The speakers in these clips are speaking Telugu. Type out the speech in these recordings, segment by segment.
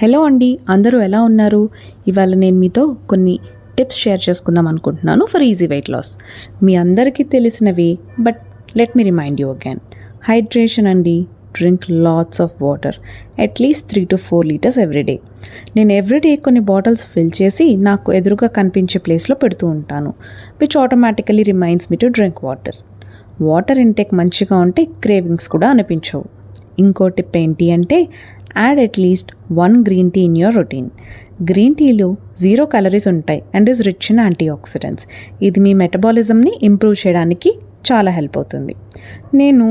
హలో అండి, అందరూ ఎలా ఉన్నారు? ఇవాళ నేను మీతో కొన్ని టిప్స్ షేర్ చేసుకుందాం అనుకుంటున్నాను ఫర్ ఈజీ వెయిట్ లాస్. మీ అందరికీ తెలిసినవి, but let me remind you again. Hydration అండి. Drink lots of water, at least 3 to 4 litres everyday. నేను ఎవ్రీడే కొన్ని బాటిల్స్ ఫిల్ చేసి నాకు ఎదురుగా కనిపించే ప్లేస్లో పెడుతూ ఉంటాను, which automatically reminds me to drink water. Water intake మంచిగా ఉంటే క్రేవింగ్స్ కూడా అనిపించవు. ఇంకో టిప్ ఏంటి అంటే, add at least 1 green tea in your routine. Green టీలో 0 క్యాలరీస్ ఉంటాయి and is rich in antioxidants. ఇది మీ మెటబాలిజంని ఇంప్రూవ్ చేయడానికి చాలా హెల్ప్ అవుతుంది. నేను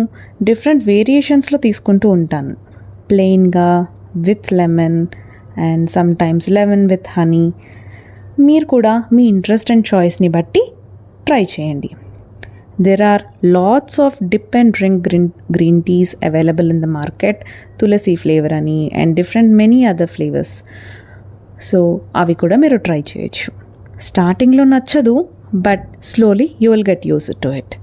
డిఫరెంట్ వేరియేషన్స్లో తీసుకుంటూ ఉంటాను. ప్లెయిన్గా, with lemon and sometimes lemon with honey. మీరు కూడా మీ ఇంట్రెస్ట్ అండ్ చాయిస్ని బట్టి ట్రై చేయండి. There are lots of dip and drink green teas available in the market. Tulasi flavor ani and different many other flavors. So avi kuda మీరు ట్రై చేయొచ్చు. స్టార్టింగ్లో నచ్చదు, but slowly you will get use to it.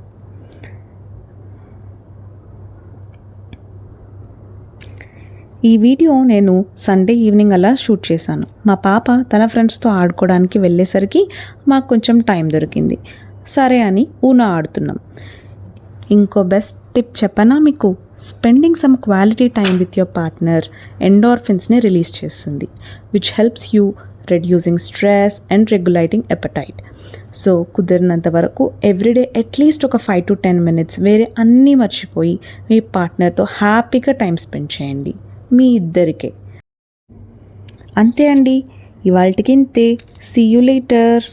ఈ వీడియో నేను సండే ఈవినింగ్ అలా షూట్ చేశాను. మా పాప తన ఫ్రెండ్స్తో ఆడుకోవడానికి వెళ్ళేసరికి మాకు కొంచెం టైం దొరికింది. సరే అని ఊనో ఆడుతున్నాం. ఇంకో బెస్ట్ టిప్ చెప్పనా మీకు? Spending some quality time with your partner ఎండార్ఫిన్స్ని రిలీజ్ చేస్తుంది, which helps you reducing stress and regulating appetite. So కుదిరినంత వరకు ఎవ్రీడే అట్లీస్ట్ ఒక 5 to 10 minutes వేరే అన్నీ మర్చిపోయి మీ పార్ట్నర్తో హ్యాపీగా టైం స్పెండ్ చేయండి, మీ ఇద్దరికే. అంతే అండి, ఇవాళకి ఇంతే. See you later.